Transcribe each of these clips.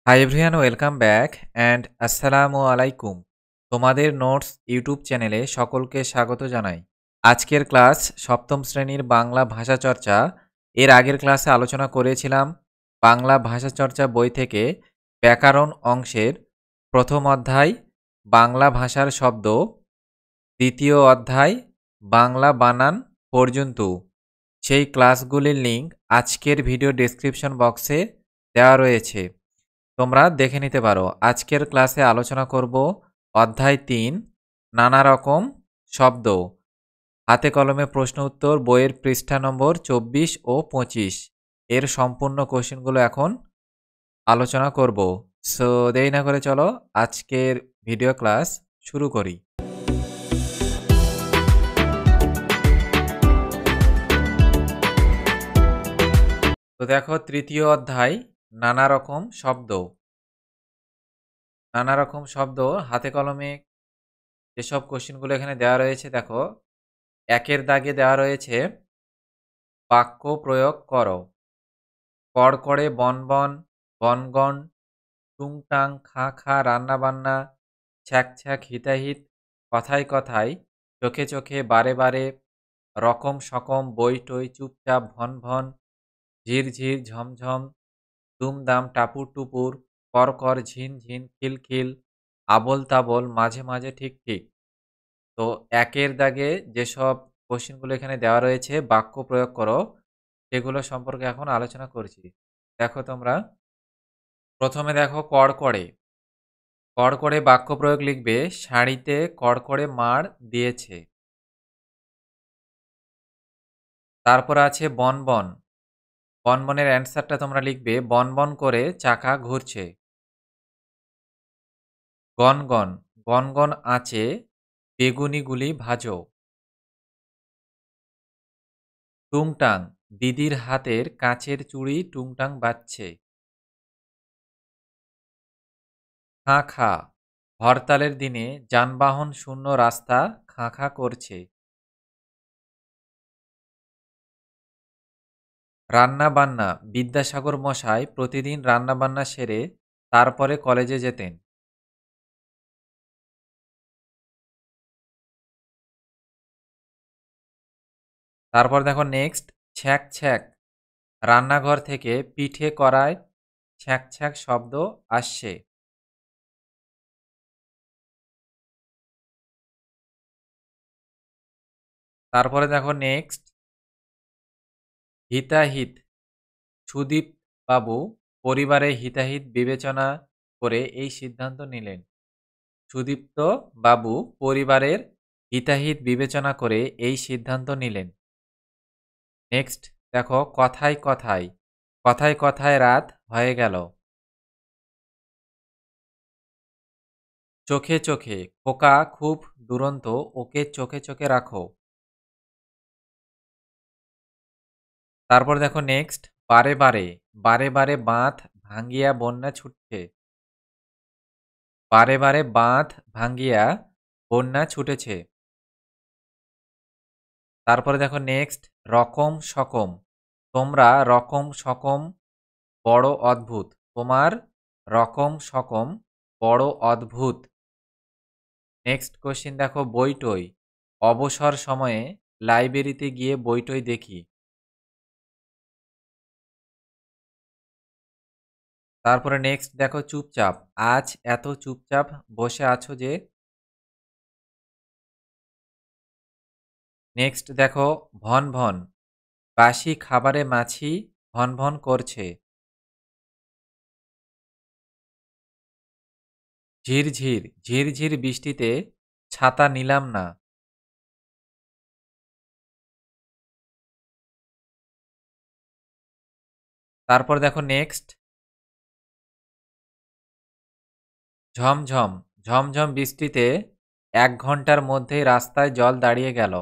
Hi everyone, welcome back and আসসালামু আলাইকুম। তোমাদের নোটস ইউটিউব চ্যানেলে সকলকে স্বাগত জানাই। আজকের ক্লাস সপ্তম শ্রেণীর বাংলা ভাষা চর্চা। এর আগের ক্লাসে আলোচনা করেছিলাম বাংলা ভাষা চর্চা বই থেকে ব্যাকরণ অংশের প্রথম অধ্যায় বাংলা ভাষার শব্দ, দ্বিতীয় অধ্যায় বাংলা বানান পর্যন্ত। সেই ক্লাসগুলির লিঙ্ক আজকের ভিডিও ডেসক্রিপশন বক্সে দেওয়া রয়েছে, তোমরা দেখে নিতে পারো। আজকের ক্লাসে আলোচনা করব অধ্যায় ৩ নানা রকম শব্দ। হাতে কলমে প্রশ্ন উত্তর, বইয়ের পৃষ্ঠা নম্বর ২৪ ও ২৫ এর সম্পূর্ণ কোশ্চেনগুলো এখন আলোচনা করব। সো দেরি না করে চলো আজকের ভিডিও ক্লাস শুরু করি। তো দেখো, তৃতীয় অধ্যায় নানা রকম শব্দ। নানা রকম শব্দ হাতে কলমে যেসব কোশ্চেনগুলো এখানে দেওয়া রয়েছে, দেখো একের দাগে দেওয়া রয়েছে বাক্য প্রয়োগ করো। কড়কড়ে, বনবন, গনগন, টুংটাং, খাঁ খাঁ, রান্নাবান্না, ছ্যাঁক ছ্যাঁক, হিতাহিত, কথায় কথায়, চোখে চোখে, বারে বারে, রকম সকম, বই টই, চুপচাপ, ভন ভন, ঝিরঝির, ঝমঝম, দুমদাম, টাপুর টুপুর, করকর, ঝিনঝিন, খিলখিল, আবোল তাবোল, মাঝে মাঝে, ঠিক ঠিক। তো একের দাগে যেসব কোশ্চেনগুলো এখানে দেওয়া রয়েছে বাক্য প্রয়োগ করো, সেগুলো সম্পর্কে এখন আলোচনা করছি। দেখো তোমরা প্রথমে দেখো কড়কড়ে। কড়কড়ে বাক্য প্রয়োগ লিখবে, শাড়িতে কড়কড়ে মাড় দিয়েছে। তারপর আছে বনবন। বনবনের অ্যান্সারটা তোমরা লিখবে, বনবন করে চাকা ঘুরছে। গনগন, গনগন আঁচে বেগুনিগুলি ভাজো। টুংটাং, দিদির হাতের কাঁচের চুড়ি টুংটাং বাজছে। খাঁ খাঁ, হরতালের দিনে যানবাহন শূন্য রাস্তা খাঁ খাঁ করছে। রান্না বান্না, বিদ্যাসাগর মশাই প্রতিদিন রান্না বান্না সেরে তারপরে কলেজে যেতেন। তারপর দেখো নেক্সট, ছ্যাঁক ছ্যাঁক, রান্নাঘর থেকে পিঠে কড়ায় ছ্যাঁক ছ্যাঁক শব্দ আসছে। তারপরে দেখো নেক্সট, হিতাহিত, সুদীপ বাবু পরিবারের হিতাহিত বিবেচনা করে এই সিদ্ধান্ত নিলেন। সুদীপ্ত বাবু পরিবারের হিতাহিত বিবেচনা করে এই সিদ্ধান্ত নিলেন। নেক্সট দেখো, কথায় কথায়, কথায় কথায় রাত হয়ে গেল। চোখে চোখে, খোকা খুব দুরন্ত, ওকে চোখে চোখে রাখো। তারপর দেখো নেক্সট, বারে বারে, বারে বারে বাঁধ ভাঙ্গিয়া বন্যা ছুটছে। বারে বারে বাঁধ ভাঙ্গিয়া বন্যা ছুটেছে। তারপরে দেখো নেক্সট, রকম সকম, তোমরা রকম সকম বড় অদ্ভুত। তোমার রকম সকম বড় অদ্ভুত। নেক্সট কোশ্চিন দেখো, বইটই, অবসর সময়ে লাইব্রেরিতে গিয়ে বইটই দেখি। তারপরে নেক্সট দেখো, চুপচাপ, আজ এত চুপচাপ বসে আছো যে। নেক্সট দেখো, ভন ভন, বাসি খাবারে মাছি ভন ভন করছে। ঝিরঝির, ঝিরঝির বৃষ্টিতে ছাতা নিলাম না। তারপর দেখো নেক্সট, ঝমঝম, ঝমঝম বৃষ্টিতে ১ ঘন্টার মধ্যেই রাস্তায় জল দাঁড়িয়ে গেল।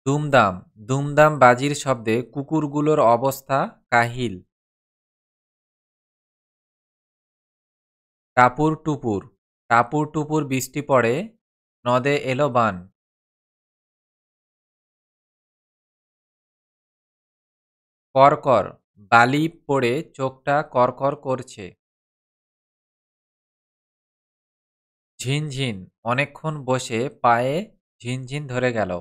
দুমদাম, দুমদাম বাজির শব্দে কুকুরগুলোর অবস্থা কাহিল। টাপুর টুপুর, টাপুর টুপুর বৃষ্টি পড়ে নদে এলো বান। করকর, বালি পড়ে চোখটা করকর করছে। ঝিনঝিন, অনেকক্ষণ বসে পায়ে ঝিনঝিন ধরে গেল।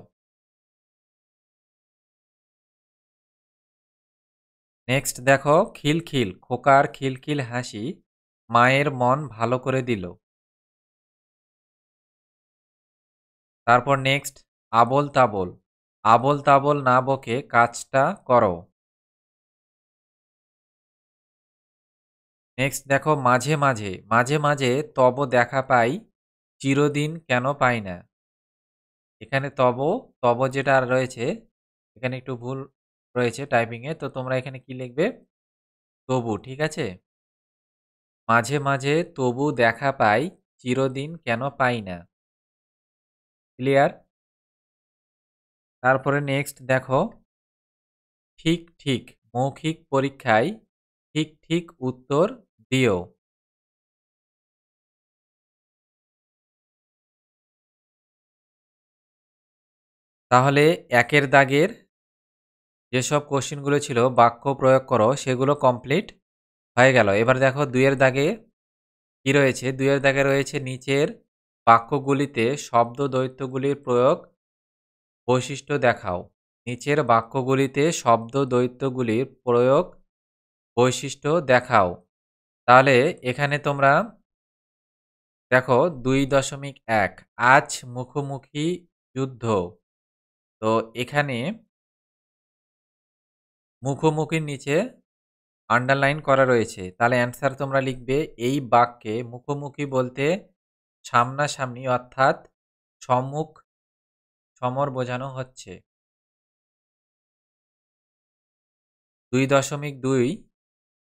নেক্সট দেখো, খিলখিল, খোকার খিলখিল হাসি মায়ের মন ভালো করে দিল। তারপর নেক্সট, আবোল তাবোল, আবোল তাবোল না বকে কাজটা করো। নেক্সট দেখো, মাঝে মাঝে, মাঝে মাঝে তব দেখা পাই, চিরদিন কেন পাই না। এখানে তব, তব যেটা রয়েছে এখানে একটু ভুল রয়েছে টাইপিংয়ে, তো তোমরা এখানে কি লিখবে, তবু, ঠিক আছে। মাঝে মাঝে তবু দেখা পাই, চিরদিন কেন পাই না। ক্লিয়ার? তারপরে নেক্সট দেখো, ঠিক ঠিক, মৌখিক পরীক্ষায় ঠিক ঠিক উত্তর দিও। তাহলে একের দাগের যেসব কোশ্চেনগুলো ছিল বাক্য প্রয়োগ করো সেগুলো কমপ্লিট হয়ে গেল। এবার দেখো দুইয়ের দাগে কি রয়েছে। দুইয়ের দাগে রয়েছে নিচের বাক্যগুলিতে শব্দ দ্বৈতগুলির প্রয়োগ বৈশিষ্ট্য দেখাও। নিচের বাক্যগুলিতে শব্দ দ্বৈতগুলির প্রয়োগ বৈশিষ্ট্য দেখাও। তাহলে এখানে তোমরা দেখো 2.1, আজ মুখোমুখি যুদ্ধ। তো এখানে মুখোমুখির নিচে আন্ডারলাইন করা রয়েছে, তাহলে অ্যান্সার তোমরা লিখবে, এই বাক্যে মুখোমুখি বলতে সামনাসামনি অর্থাৎ সম্মুখ সমর বোঝানো হচ্ছে। 2.2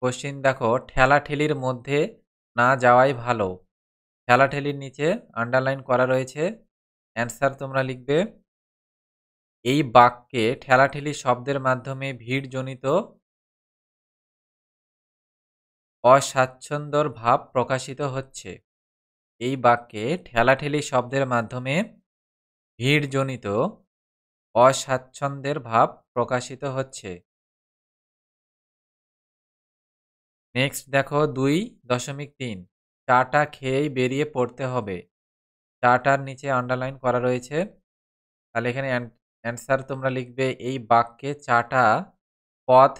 কোশ্চিন দেখো, ঠেলাঠেলির মধ্যে না যাওয়াই ভালো। ঠেলাঠেলির নিচে আন্ডারলাইন করা রয়েছে, অ্যান্সার তোমরা লিখবে, এই বাক্যে ঠেলাঠেলি শব্দের মাধ্যমে ভিড়জনিত অস্বাচ্ছন্দ্যর ভাব প্রকাশিত হচ্ছে। এই বাক্যে ঠেলাঠেলি শব্দের মাধ্যমে ভিড়জনিত অস্বাচ্ছন্দ্যের ভাব প্রকাশিত হচ্ছে। নেক্সট দেখো 2.3, চাটা খেয়েই বেরিয়ে পড়তে হবে। চাটার নিচে আন্ডারলাইন করা রয়েছে, তাহলে এখানে অ্যান্সার তোমরা লিখবে, এই বাক্যে চাটা পদ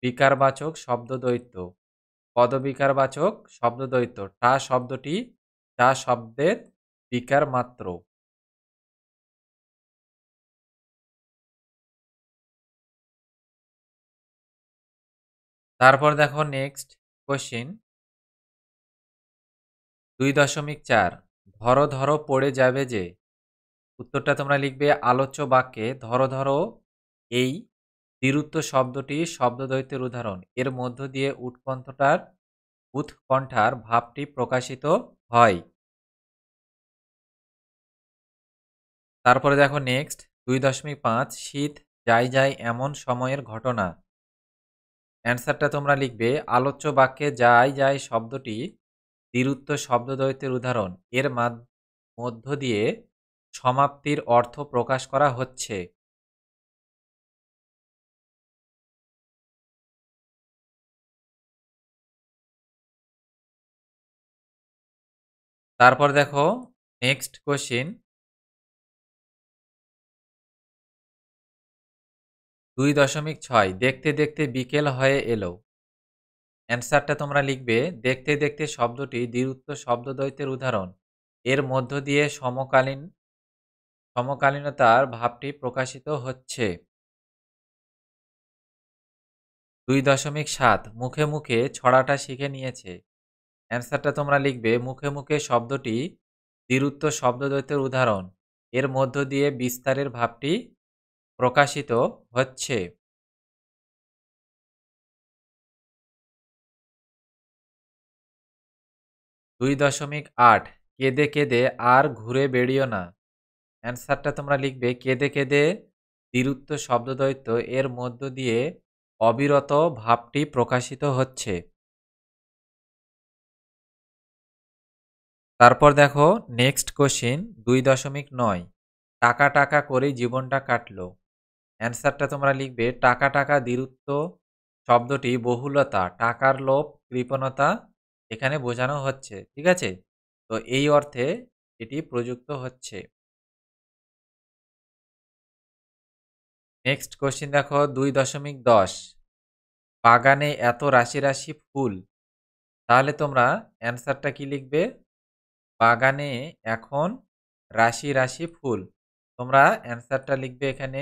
বিকারবাচক শব্দদ্বৈত, পদবিকারবাচক শব্দদ্বৈত, টা শব্দটি চা শব্দের বিকার মাত্র। তারপর দেখো নেক্সট কোশ্চিন 2.4, ধরো ধরো পড়ে যাবে যে। উত্তরটা তোমরা লিখবে, আলোচ্য বাক্যে ধরো ধরো এই দ্বিরুক্ত শব্দটি শব্দদ্বৈতের উদাহরণ, এর মধ্য দিয়ে উৎকণ্ঠার ভাবটি প্রকাশিত হয়। তারপরে দেখো নেক্সট 2.5, শীত যাই যায় এমন সময়ের ঘটনা। অ্যান্সারটা তোমরা লিখবে, আলোচ্য বাক্যে যাই যায় শব্দটি দ্বিরুক্ত শব্দদ্বৈতের উদাহরণ, এর মধ্য দিয়ে সমাপ্তির অর্থ প্রকাশ করা হচ্ছে। তারপর দেখো নেক্সট কোশ্চিন 2.6, দেখতে দেখতে বিকেল হয়ে এলো। অ্যান্সারটা তোমরা লিখবে, দেখতে দেখতে শব্দটি দ্বিরুক্ত শব্দদ্বৈতের উদাহরণ, এর মধ্য দিয়ে সমকালীনতার ভাবটি প্রকাশিত হচ্ছে। 2.7, মুখে মুখে ছড়াটা শিখে নিয়েছে। অ্যান্সারটা তোমরা লিখবে, মুখে মুখে শব্দটি দ্বিরুক্ত শব্দদ্বৈতের উদাহরণ, এর মধ্য দিয়ে বিস্তারের ভাবটি প্রকাশিত হচ্ছে। 2.8, কেঁদে কেঁদে আর ঘুরে বেড়িও না। অ্যান্সারটা তোমরা লিখবে, কেঁদে কেঁদে দ্বিরুক্ত শব্দদ্বৈত, এর মধ্য দিয়ে অবিরত ভাবটি প্রকাশিত হচ্ছে। তারপর দেখো নেক্সট কোশ্চিন 2.9, টাকা টাকা করেই জীবনটা কাটলো। অ্যান্সারটা তোমরা লিখবে টাকা টাকা দ্বিরুক্ত শব্দটি বহুলতা, টাকার লোভ, কৃপণতা এখানে বোঝানো হচ্ছে। ঠিক আছে? তো এই অর্থে এটি প্রযুক্ত হচ্ছে। নেক্সট কোয়েশ্চেন দেখো ২.১০ বাগানে এত রাশি রাশি ফুল। তাহলে তোমরা অ্যান্সারটা কি লিখবে? বাগানে এখন রাশি রাশি ফুল। তোমরা অ্যান্সারটা লিখবে এখানে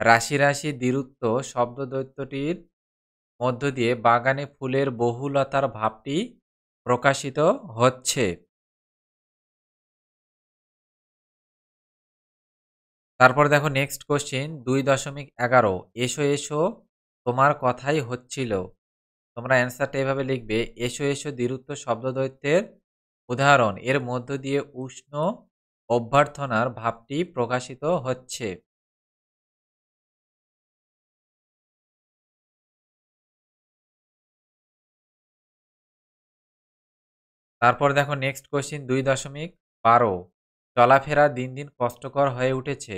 রাশি রাশি দ্বিরুক্ত শব্দদ্বৈতটির মধ্য দিয়ে বাগানে ফুলের বহুলতার ভাবটি প্রকাশিত হচ্ছে। তারপর দেখো নেক্সট কোশ্চেন ২.১১ এসো এসো তোমার কথাই হচ্ছিল। তোমরা অ্যান্সারটা এভাবে লিখবে এসো এসো দ্বিরুক্ত শব্দদ্বৈতের উদাহরণ, এর মধ্য দিয়ে উষ্ণ অভ্যর্থনার ভাবটি প্রকাশিত হচ্ছে। তারপর দেখো নেক্সট কোশ্চেন ২.১২ চলাফেরা দিন দিন কষ্টকর হয়ে উঠেছে।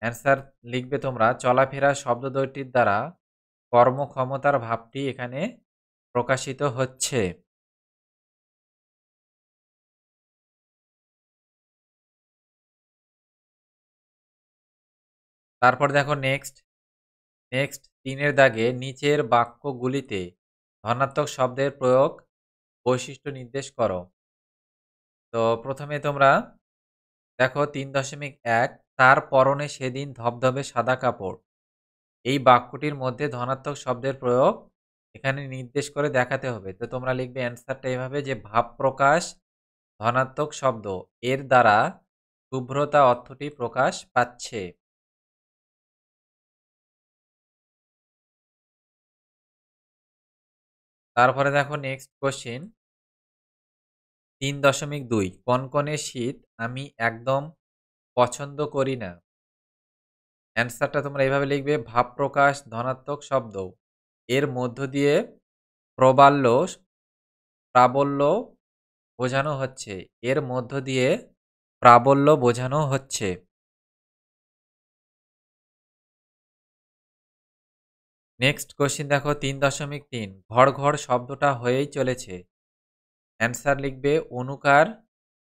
অ্যান্সার লিখবে তোমরা চলাফেরা শব্দদ্বয়টির দ্বারা কর্মক্ষমতার ভাবটি এখানে প্রকাশিত হচ্ছে। তারপর দেখো নেক্সট ৩ এর দাগে নিচের বাক্যগুলিতে ধনাত্মক শব্দের প্রয়োগ বৈশিষ্ট্য নির্দেশ করো। তো প্রথমে তোমরা দেখো ৩.১ তার পরনে সেদিন ধবধবে সাদা কাপড়। এই বাক্যটির মধ্যে ধনাত্মক শব্দের প্রয়োগ এখানে নির্দেশ করে দেখাতে হবে। তো তোমরা লিখবে অ্যান্সারটা এভাবে যে ভাব প্রকাশ ধনাত্মক শব্দ, এর দ্বারা শুভ্রতা অর্থটি প্রকাশ পাচ্ছে। তারপরে দেখো নেক্সট কোশ্চিন ৩.২ কনকনে শীত আমি একদম পছন্দ করি না। অ্যান্সারটা তোমরা এভাবে লিখবে ভাব প্রকাশ ধনাত্মক শব্দ, এর মধ্য দিয়ে প্রবাল্য প্রাবল্য বোঝানো হচ্ছে। এর মধ্য দিয়ে প্রাবল্য বোঝানো হচ্ছে। নেক্সট কোশ্চিন দেখো ৩.৩ ঘড় ঘড় শব্দটা হয়েই চলেছে। অ্যান্সার লিখবে অনুকার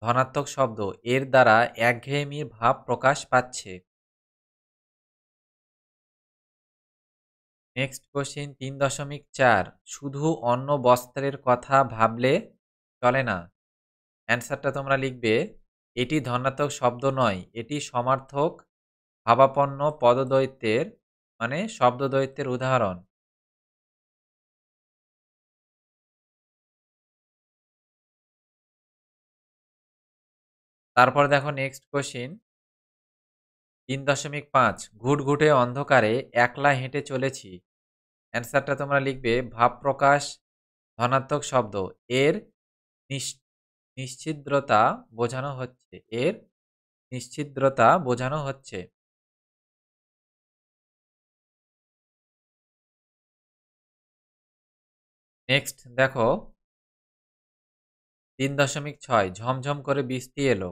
ধনাত্মক শব্দ, এর দ্বারা একঘেয়েমির ভাব প্রকাশ পাচ্ছে। নেক্সট কোশ্চিন ৩.৪ শুধু অন্ন বস্ত্রের কথা ভাবলে চলে না। অ্যান্সারটা তোমরা লিখবে এটি ধনাত্মক শব্দ নয়, এটি সমার্থক ভাবাপন্ন পদদ্বৈতের মানে শব্দদ্বৈতের উদাহরণ। তারপর দেখো নেক্সট কোশ্চিন ৩.৫ ঘুটঘুটে অন্ধকারে একলা হেঁটে চলেছি। অ্যান্সারটা তোমরা লিখবে ভাব প্রকাশ ধনাত্মক শব্দ, এর নিশ- নিশ্ছিদ্রতা বোঝানো হচ্ছে। এর নিশ্ছিদ্রতা বোঝানো হচ্ছে। নেক্সট দেখো ৩.৬ ঝমঝম করে বৃষ্টি এলো।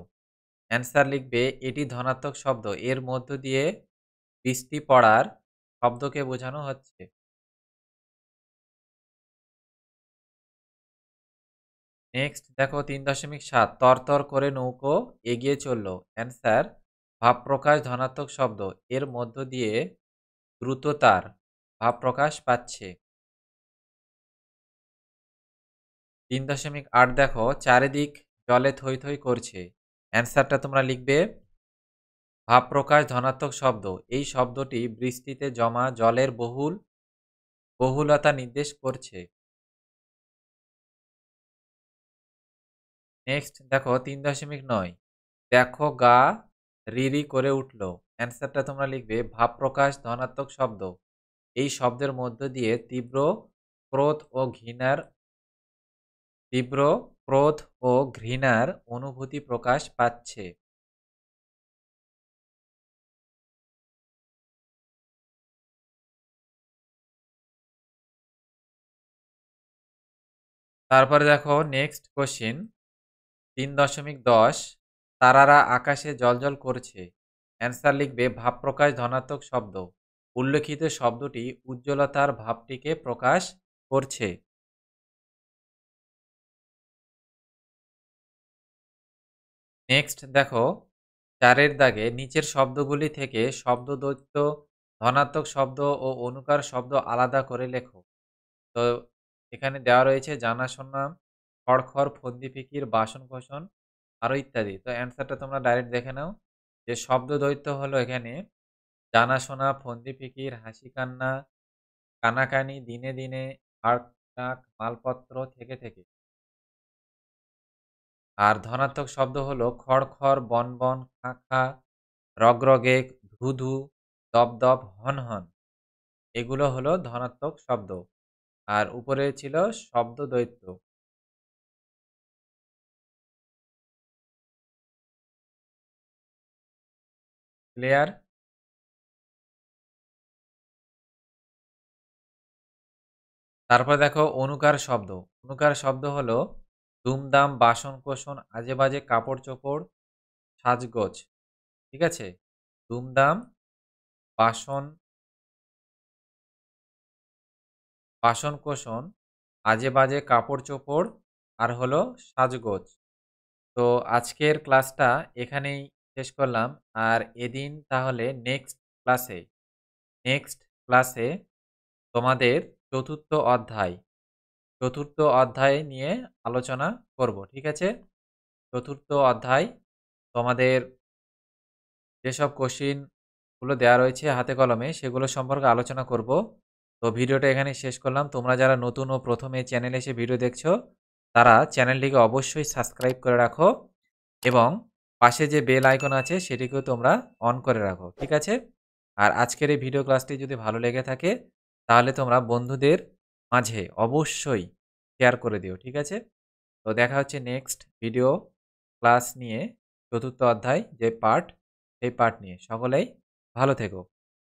অ্যান্সার লিখবে এটি ধনাত্মক শব্দ, এর মধ্য দিয়ে বৃষ্টি পড়ার শব্দকে বোঝানো হচ্ছে। নেক্সট দেখো ৩.৭ তরতর করে নৌকো এগিয়ে চলল। অ্যান্সার ভাব প্রকাশ ধনাত্মক শব্দ, এর মধ্য দিয়ে দ্রুততার ভাব প্রকাশ পাচ্ছে। ৩.৮ দেখো চারিদিক জলে থই থই করছে। অ্যান্সারটা তোমরা লিখবে ভাব প্রকাশ ধনাত্মক শব্দ, এই শব্দটি বৃষ্টিতে জমা জলের বহুলতা নির্দেশ করছে। নেক্সট দেখো ৩.৯ দেখো গা রিরি করে উঠল। অ্যান্সারটা তোমরা লিখবে ভাব প্রকাশ ধনাত্মক শব্দ, এই শব্দের মধ্য দিয়ে ক্রোধ ও ঘৃণার তীব্র ক্রোধ ও ঘৃণার অনুভূতি প্রকাশ পাচ্ছে। তারপরে দেখো নেক্সট কোশ্চিন ৩.১০ তারারা আকাশে জ্বলজ্বল করছে। অ্যান্সার লিখবে ভাব প্রকাশ ধনাত্মক শব্দ। উল্লেখিত শব্দটি উজ্জ্বলতার ভাবটিকে প্রকাশ করছে। নেক্সট দেখো ৪ এর দাগে নিচের শব্দগুলি থেকে শব্দদ্বৈত, ধনাত্মক শব্দ ও অনুকার শব্দ আলাদা করে লেখো। তো এখানে দেওয়া রয়েছে জানাশোনা, খড়খড়, ফন্দি ফিকির, বাসন-কোসন আরো ইত্যাদি। তো অ্যান্সারটা তোমরা ডাইরেক্ট দেখে নাও যে শব্দদ্বৈত হলো এখানে জানাশোনা, ফন্দি ফিকির, হাসি কান্না, কানাকানি, দিনে দিনে, হাক ডাক, মালপত্র, থেকে থেকে। আর ধনাত্মক শব্দ হলো খড় খড়, বন বন, খাঁ খাঁ, রগরগে, ধু ধু, দপ দপ, হন হন। এগুলো হলো ধনাত্মক শব্দ। আর উপরে ছিল শব্দ দ্বৈত। ক্লিয়ার? তারপর দেখো অনুকার শব্দ। অনুকার শব্দ হলো দুমদাম, বাসন কোসন, আজে বাজে, কাপড় চোপড়, সাজগোজ। ঠিক আছে? দুমদাম, বাসন বাসন-কোসন, আজে-বাজে কাপড়-চোপড় আর হলো সাজগোজ। তো আজকের ক্লাসটা এখানেই শেষ করলাম। আর এদিন তাহলে নেক্সট ক্লাসে তোমাদের ৪র্থ অধ্যায় ৪র্থ অধ্যায় নিয়ে আলোচনা করব। ঠিক আছে? ৪র্থ অধ্যায় তোমাদের যেসব কোশ্চিন গুলো দেওয়া রয়েছে হাতে কলমে সেগুলো সম্পর্কে আলোচনা করব। তো ভিডিওটা এখানেই শেষ করলাম। তোমরা যারা নতুন ও প্রথম এই চ্যানেলে এসে ভিডিও দেখছো তারা চ্যানেলটিকে অবশ্যই সাবস্ক্রাইব করে রাখো এবং পাশে যে বেল আইকন আছে সেটিকেও তোমরা অন করে রাখো। ঠিক আছে? আর আজকের এই ভিডিও ক্লাসটি যদি ভালো লেগে থাকে তাহলে তোমরা বন্ধুদের মাঝে অবশ্যই শেয়ার করে দিও। ঠিক আছে? তো দেখা হচ্ছে নেক্সট ভিডিও ক্লাস নিয়ে ৪র্থ অধ্যায় যে পার্ট সেই পার্ট নিয়ে। সকলেই ভালো থেকো।